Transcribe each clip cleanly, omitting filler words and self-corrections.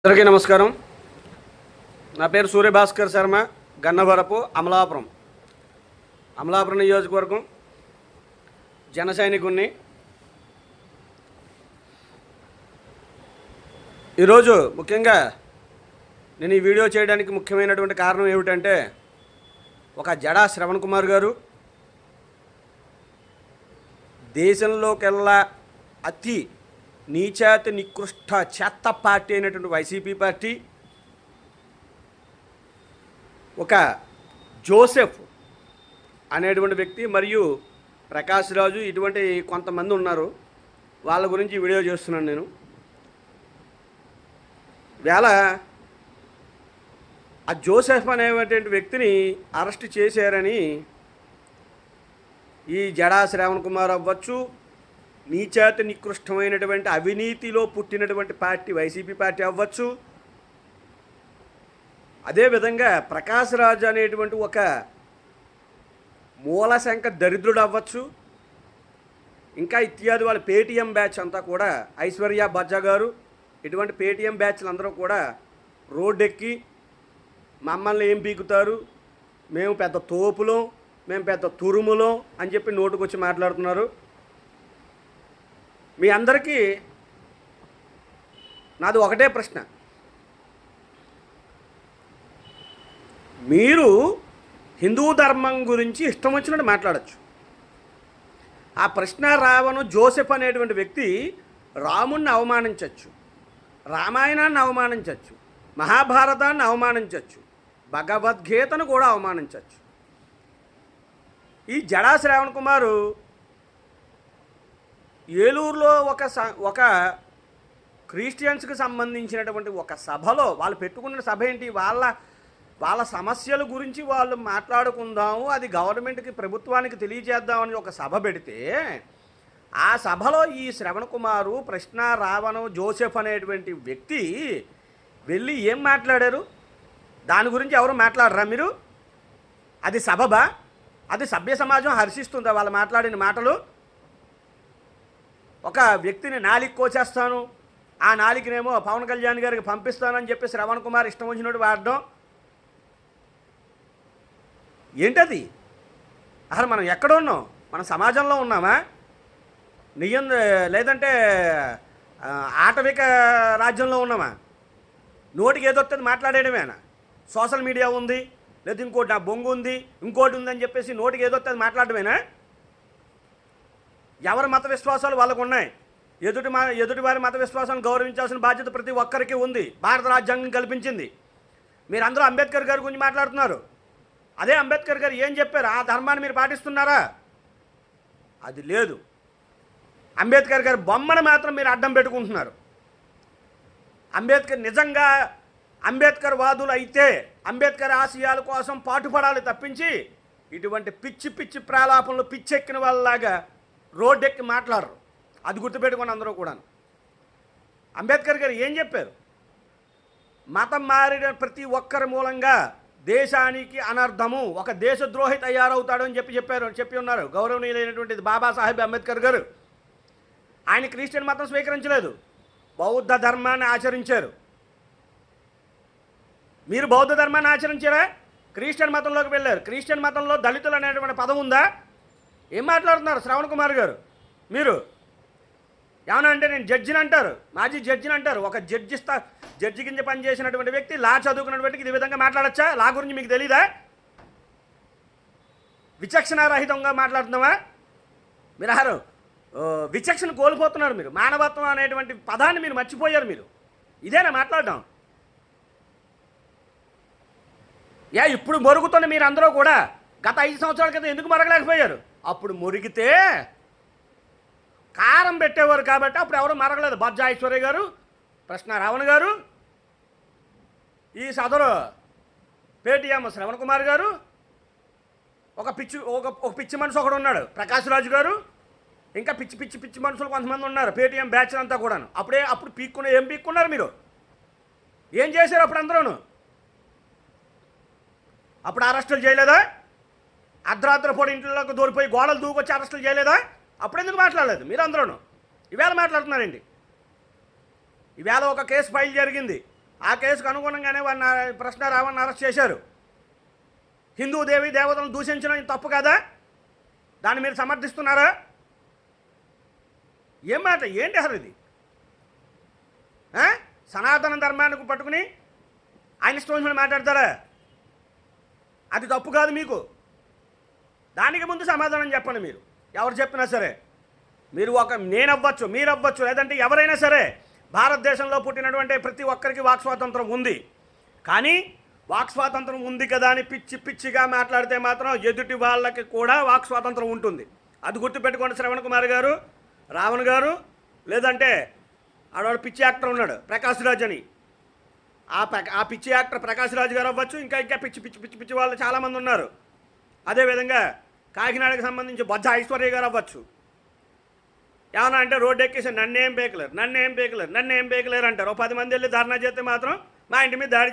అందరికీ నమస్కారం. నా పేరు సూర్యభాస్కర్ శర్మ, గన్నవరపు అమలాపురం నియోజకవర్గం జన సైనికుణ్ణి. ఈరోజు ముఖ్యంగా నేను ఈ వీడియో చేయడానికి ముఖ్యమైనటువంటి కారణం ఏమిటంటే, ఒక జడా శ్రవణ్ కుమార్ గారు దేశంలోకెల్లా అతి నీచాతి నికృష్ట చెత్త పార్టీ అయినటువంటి వైసీపీ పార్టీ ఒక జోసెఫ్ అనేటువంటి వ్యక్తి మరియు ప్రకాష్ రాజు ఇటువంటి కొంతమంది ఉన్నారు. వాళ్ళ గురించి వీడియో చేస్తున్నాను నేను. వేళ ఆ జోసెఫ్ అనేటువంటి వ్యక్తిని అరెస్ట్ చేశారని ఈ జడా శ్రావణ్ కుమార్ అవ్వచ్చు, నీచాతి నికృష్టమైనటువంటి అవినీతిలో పుట్టినటువంటి పార్టీ వైసీపీ పార్టీ అవ్వచ్చు, అదేవిధంగా ప్రకాష్ రాజ్ అనేటువంటి ఒక మూలశంక దరిద్రుడు అవ్వచ్చు, ఇంకా ఇత్యాది వాళ్ళ పేటీఎం బ్యాచ్ అంతా కూడా, ఐశ్వర్య బజ్జా గారు ఇటువంటి పేటీఎం బ్యాచ్లు అందరూ కూడా రోడ్డెక్కి మమ్మల్ని ఏం పీకుతారు, మేము పెద్ద తోపులం, మేము పెద్ద తురుములం అని చెప్పి నోటుకొచ్చి మాట్లాడుతున్నారు. మీ అందరికీ నాది ఒకటే ప్రశ్న. మీరు హిందూ ధర్మం గురించి ఇష్టం వచ్చినట్టు మాట్లాడచ్చు. ఆ ప్రశ్న రావణు జోసెఫ్ అనేటువంటి వ్యక్తి రాముణ్ణి అవమానించవచ్చు, రామాయణాన్ని అవమానించవచ్చు, మహాభారతాన్ని అవమానించవచ్చు, భగవద్గీతను కూడా అవమానించవచ్చు. ఈ జడా శ్రావణ్ కుమారు ఏలూరులో ఒక క్రిస్టియన్స్కి సంబంధించినటువంటి ఒక సభలో వాళ్ళు పెట్టుకున్న సభ ఏంటి, వాళ్ళ సమస్యల గురించి వాళ్ళు మాట్లాడుకుందాము, అది గవర్నమెంట్కి ప్రభుత్వానికి తెలియజేద్దామని ఒక సభ పెడితే, ఆ సభలో ఈ శ్రవణ్ కుమారు, ప్రశ్న రావణు, జోసెఫ్ అనేటువంటి వ్యక్తి వెళ్ళి ఏం మాట్లాడారు? దాని గురించి ఎవరు మాట్లాడరా మీరు? అది సబబా? అది సభ్య సమాజం హర్షిస్తుందా వాళ్ళు మాట్లాడిన మాటలు? ఒక వ్యక్తిని నాలికి కోచేస్తాను, ఆ నాలికనేమో పవన్ కళ్యాణ్ గారికి పంపిస్తానని చెప్పి శ్రవణ్ కుమార్ ఇష్టం వచ్చినట్టు వాడడం ఏంటది? అసలు మనం ఎక్కడ ఉన్నాం? మన సమాజంలో ఉన్నామా? లేదంటే ఆటవిక రాజ్యంలో ఉన్నామా? నోటికి ఏదొస్తుంది మాట్లాడేయడమేనా? సోషల్ మీడియా ఉంది, లేదా ఇంకోటి నా బొంగు ఉంది, ఇంకోటి ఉందని చెప్పేసి నోటికి ఏదొస్తుంది మాట్లాడమేనా? ఎవరి మత విశ్వాసాలు వాళ్ళకు ఉన్నాయి. ఎదుటివారి మత విశ్వాసాలను గౌరవించాల్సిన బాధ్యత ప్రతి ఒక్కరికి ఉంది. భారత రాజ్యాంగం కల్పించింది. మీరందరూ అంబేద్కర్ గారి గురించి మాట్లాడుతున్నారు. అదే అంబేద్కర్ గారు ఏం చెప్పారు? ఆ ధర్మాన్ని మీరు పాటిస్తున్నారా? అది లేదు. అంబేద్కర్ గారి బొమ్మను మాత్రం మీరు అడ్డం పెట్టుకుంటున్నారు. అంబేద్కర్ నిజంగా అంబేద్కర్ వాదులు అయితే అంబేద్కర్ ఆశయాల కోసం పాటుపడాలి తప్పించి ఇటువంటి పిచ్చి పిచ్చి ప్రాలాపనలు పిచ్చెక్కిన వాళ్ళలాగా రోడ్డెక్కి మాట్లాడరు. అది గుర్తుపెట్టుకుని అందరూ కూడా. అంబేద్కర్ గారు ఏం చెప్పారు? మతం మారిన ప్రతి ఒక్కరి మూలంగా దేశానికి అనర్థము, ఒక దేశద్రోహి తయారవుతాడు అని చెప్పి ఉన్నారు గౌరవనీయులైనటువంటిది బాబాసాహెబ్ అంబేద్కర్ గారు. ఆయన క్రిస్టియన్ మతం స్వీకరించలేదు, బౌద్ధ ధర్మాన్ని ఆచరించారు. మీరు బౌద్ధ ధర్మాన్ని ఆచరించారా? క్రిస్టియన్ మతంలోకి వెళ్ళారు. క్రిస్టియన్ మతంలో దళితులు అనేటువంటి పదం ఉందా? ఏం మాట్లాడుతున్నారు శ్రవణ్ కుమార్ గారు? మీరు ఏమన్నా అంటే నేను జడ్జిని అంటారు, మాజీ జడ్జిని అంటారు. ఒక జడ్జి కింద పనిచేసినటువంటి వ్యక్తి, లా చదువుకున్నటువంటి ఈ విధంగా మాట్లాడచ్చా? లా గురించి మీకు తెలీదా? విచక్షణారహితంగా మాట్లాడుతున్నావా? మీరు ఆరు విచక్షణ కోల్పోతున్నారు. మీరు మానవత్వం అనేటువంటి పదాన్ని మీరు మర్చిపోయారు. మీరు ఇదేనా మాట్లాడడం? ఇప్పుడు మొరుగుతున్న మీరు అందరూ కూడా గత 5 సంవత్సరాల క్రితం ఎందుకు మరగలేకపోయారు? అప్పుడు మురిగితే కారం పెట్టేవారు కాబట్టి అప్పుడు ఎవరు మరగలేదు. బజ్జా ఐశ్వర్య గారు, ప్రశ్న రావణ్ గారు, ఈ సదరు పేటీఎం శ్రవణ్ కుమార్ గారు, ఒక పిచ్చి మనిషి ఒకడు ఉన్నాడు ప్రకాష్ రాజు గారు, ఇంకా పిచ్చి మనుషులు కొంతమంది ఉన్నారు పేటీఎం బ్యాచ్ అంతా కూడాను. అప్పుడు ఏం పీక్కున్నారు మీరు? ఏం చేశారు అప్పుడు అందరూ? అప్పుడు అరెస్టులు చేయలేదా? అర్ధరాత్రి పొడి ఇంట్లోకి దూరిపోయి గోడలు దూకొచ్చి అరెస్టులు చేయలేదా? అప్పుడెందుకు మాట్లాడలేదు మీరు అందరూ? ఈవేళ మాట్లాడుతున్నారండి. ఈవేళ ఒక కేసు ఫైల్ జరిగింది. ఆ కేసుకు అనుగుణంగానే వారిని ప్రశ్న రావణ్ని అరెస్ట్ చేశారు. హిందూ దేవి దేవతలను దూషించడం తప్పు కదా? దాన్ని మీరు సమర్థిస్తున్నారా? ఏం మాట ఏంటి అసలు ఇది? సనాతన ధర్మానికి పట్టుకుని ఆయన ఇష్టం మాట్లాడతారా? అది తప్పు కాదు మీకు. దానికి ముందు సమాధానం చెప్పండి. మీరు ఎవరు చెప్పినా సరే, మీరు నేనవ్వచ్చు, మీరవ్వచ్చు, లేదంటే ఎవరైనా సరే, భారతదేశంలో పుట్టినటువంటి ప్రతి ఒక్కరికి వాక్ స్వాతంత్రం ఉంది. కానీ వాక్ స్వాతంత్రం ఉంది కదా అని పిచ్చిగా మాట్లాడితే మాత్రం ఎదుటి వాళ్ళకి కూడా వాక్ స్వాతంత్రం ఉంటుంది. అది గుర్తుపెట్టుకోండి. శ్రవణ్ కుమార్ గారు, రావణ్ గారు, లేదంటే ఆడవాడు పిచ్చి యాక్టర్ ఉన్నాడు ప్రకాష్ రాజ్ అని, ఆ పిచ్చి యాక్టర్ ప్రకాష్ రాజ్ గారు అవ్వచ్చు, ఇంకా పిచ్చి వాళ్ళు చాలామంది ఉన్నారు. అదేవిధంగా కాకినాడకి సంబంధించి బొజ్జ ఐశ్వర్య గారు అవ్వచ్చు. ఏమన్నా అంటే రోడ్డు ఎక్కేసి నన్నేం పేకలేరు అంటారు. 10 మంది వెళ్ళి ధర్నా చేస్తే మాత్రం మా ఇంటి మీద దాడి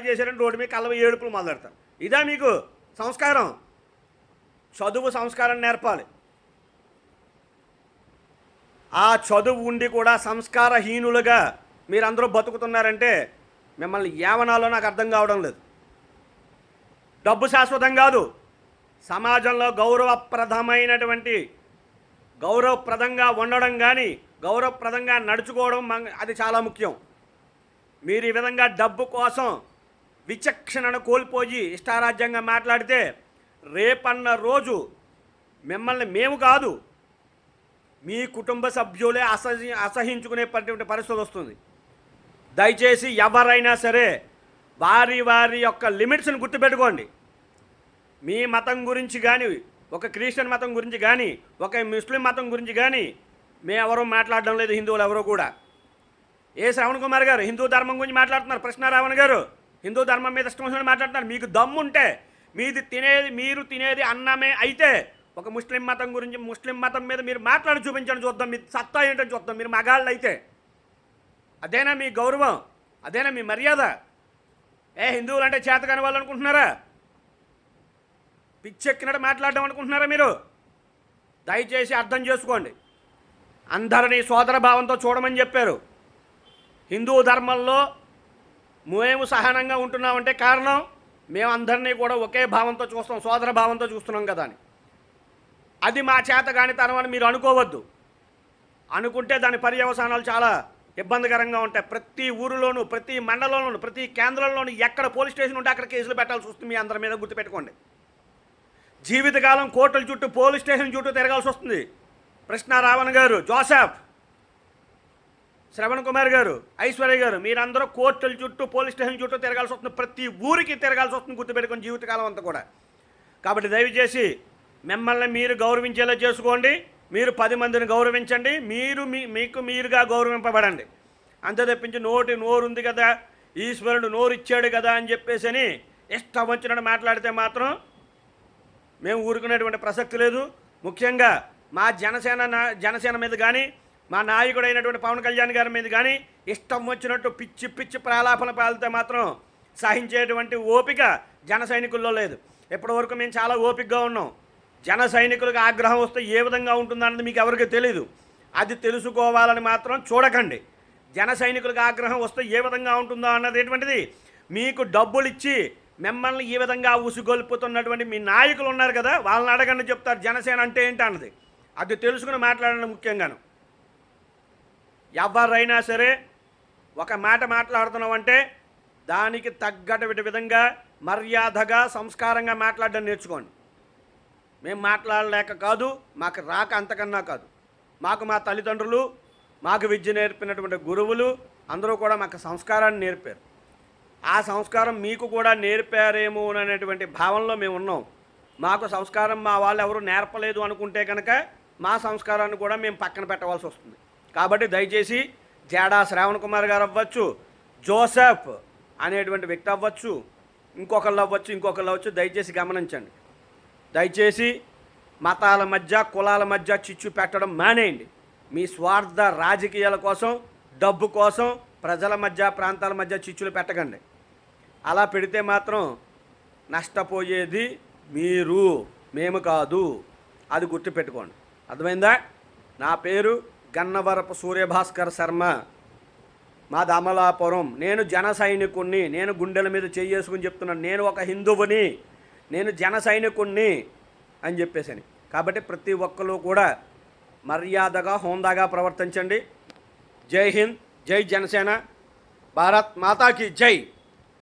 చేశారని రోడ్డు మీద కళ్ళ ఏడుపులు మొదలెడతారు. ఇదా మీకు సంస్కారం? చదువు సంస్కారం నేర్పాలి. ఆ చదువు ఉండి కూడా సంస్కారహీనులుగా మీరందరూ బతుకుతున్నారంటే మిమ్మల్ని ఏమనాలో నాకు అర్థం కావడం లేదు. డబ్బు శాశ్వతం కాదు. సమాజంలో గౌరవప్రదంగా ఉండడం కానీ గౌరవప్రదంగా నడుచుకోవడం అది చాలా ముఖ్యం. మీరు ఈ విధంగా డబ్బు కోసం విచక్షణను కోల్పోయి ఇష్టారాజ్యంగా మాట్లాడితే రేపన్న రోజు మిమ్మల్ని మేము కాదు, మీ కుటుంబ సభ్యులే అసహించుకునేటువంటి పరిస్థితి వస్తుంది. దయచేసి ఎవరైనా సరే వారి యొక్క లిమిట్స్ని గుర్తుపెట్టుకోండి. మీ మతం గురించి కానీ, ఒక క్రిస్టియన్ మతం గురించి కానీ, ఒక ముస్లిం మతం గురించి కానీ మేమెవరూ మాట్లాడడం లేదు. హిందువులు ఎవరో కూడా. శ్రవణ్ కుమార్ గారు హిందూ ధర్మం గురించి మాట్లాడుతున్నారు, ప్రశ్న రావణ్ గారు హిందూ ధర్మం మీద ఇష్టం మాట్లాడుతున్నారు. మీకు దమ్ముంటే మీరు తినేది అన్నమే అయితే ఒక ముస్లిం మతం మీద మీరు మాట్లాడి చూపించండి, చూద్దాం మీ సత్తా ఏంటని చూద్దాం. మీరు మగాళ్ళు అయితే అదేనా మీ గౌరవం? అదేనా మీ మర్యాద? హిందువులు అంటే చేతకాని వాళ్ళు అనుకుంటున్నారా? పిచ్చెక్కినట్టు మాట్లాడడం అనుకుంటున్నారా మీరు? దయచేసి అర్థం చేసుకోండి. అందరినీ సోదర భావంతో చూడమని చెప్పారు. హిందూ ధర్మంలో మేము సహనంగా ఉంటున్నామంటే కారణం మేము అందరినీ కూడా ఒకే భావంతో చూస్తాం, సోదర భావంతో చూస్తున్నాం కదా అని. అది మా చేత కాని తనం అని మీరు అనుకోవద్దు. అనుకుంటే దాని పర్యవసానాలు చాలా ఇబ్బందికరంగా ఉంటాయి. ప్రతి ఊరిలోనూ, ప్రతి మండలంలోనూ, ప్రతి కేంద్రంలోనూ ఎక్కడ పోలీస్ స్టేషన్ ఉంటే అక్కడ కేసులు పెట్టాల్సి వస్తుంది. మీ అందరి మీద గుర్తుపెట్టుకోండి. జీవితకాలం కోర్టుల చుట్టూ, పోలీస్ స్టేషన్ చుట్టూ తిరగాల్సి వస్తుంది. ప్రశ్న రావణ్ గారు, జోసెఫ్, శ్రవణ్ కుమార్ గారు, ఐశ్వర్య గారు, మీరందరూ కోర్టుల చుట్టూ, పోలీస్ స్టేషన్ చుట్టూ తిరగాల్సి వస్తుంది. ప్రతి ఊరికి తిరగాల్సి వస్తుంది, గుర్తుపెట్టుకోండి, జీవితకాలం అంతా కూడా. కాబట్టి దయచేసి మిమ్మల్ని మీరు గౌరవించేలా చేసుకోండి. మీరు 10 మందిని గౌరవించండి. మీకు మీరుగా గౌరవింపబడండి. అంతే తప్పించి నోరు ఉంది కదా, ఈశ్వరుడు నోరు ఇచ్చాడు కదా అని చెప్పేసి ఇష్టం వచ్చినట్టు మాట్లాడితే మాత్రం మేము ఊరుకునేటువంటి ప్రసక్తి లేదు. ముఖ్యంగా మా జనసేన మీద కానీ, మా నాయకుడైనటువంటి పవన్ కళ్యాణ్ గారి మీద కానీ ఇష్టం వచ్చినట్టు పిచ్చి ప్రలాపన పాలితే మాత్రం సహించేటువంటి ఓపిక జన సైనికుల్లో లేదు. ఇప్పటివరకు మేము చాలా ఓపికగా ఉన్నాం. జన సైనికులకు ఆగ్రహం వస్తే ఏ విధంగా ఉంటుందన్నది మీకు ఎవరికి తెలీదు. అది తెలుసుకోవాలని మాత్రం చూడకండి. జన సైనికులకు ఆగ్రహం వస్తే ఏ విధంగా ఉంటుందో అన్నది ఎటువంటిది మీకు డబ్బులు ఇచ్చి మిమ్మల్ని ఈ విధంగా ఉసుగొల్పుతున్నటువంటి మీ నాయకులు ఉన్నారు కదా, వాళ్ళని అడగండి, చెప్తారు జనసేన అంటే ఏంటి అన్నది. అది తెలుసుకుని మాట్లాడండి. ముఖ్యంగాను ఎవరైనా సరే ఒక మాట మాట్లాడుతున్నామంటే దానికి తగ్గటువంటి విధంగా మర్యాదగా, సంస్కారంగా మాట్లాడడం నేర్చుకోండి. మేము మాట్లాడలేక కాదు, మాకు రాక అంతకన్నా కాదు. మాకు మా తల్లిదండ్రులు, మాకు విద్య నేర్పినటువంటి గురువులు అందరూ కూడా మాకు సంస్కారాన్ని నేర్పారు. ఆ సంస్కారం మీకు కూడా నేర్పారేమో అనేటువంటి భావనలో మేము ఉన్నాం. మాకు సంస్కారం మా వాళ్ళు ఎవరు నేర్పలేదు అనుకుంటే కనుక మా సంస్కారాన్ని కూడా మేము పక్కన పెట్టవలసి వస్తుంది. కాబట్టి దయచేసి జేడా శ్రావణ్ కుమార్ గారు అవ్వచ్చు, జోసెఫ్ అనేటువంటి వ్యక్తి అవ్వచ్చు, ఇంకొకళ్ళు అవ్వచ్చు, దయచేసి గమనించండి. దయచేసి మతాల మధ్య, కులాల మధ్య చిచ్చు పెట్టడం మానేయండి. మీ స్వార్థ రాజకీయాల కోసం, డబ్బు కోసం ప్రజల మధ్య, ప్రాంతాల మధ్య చిచ్చులు పెట్టకండి. అలా పెడితే మాత్రం నష్టపోయేది మీరు, మేము కాదు. అది గుర్తుపెట్టుకోండి. అర్థమైందా? నా పేరు గన్నవరపు సూర్యభాస్కర్ శర్మ. మాది అమలాపురం, నేను జన సైనికుణ్ణి, నేను గుండెల మీద చేసుకుని చెప్తున్నాను, నేను ఒక హిందువుని, నేను జన సైనికుణ్ణి అని చెప్పేసి. కాబట్టి ప్రతి ఒక్కరు కూడా మర్యాదగా హోందాగా ప్రవర్తించండి. జై హింద్, జై జనసేన, భారత్ మాతాకి జై.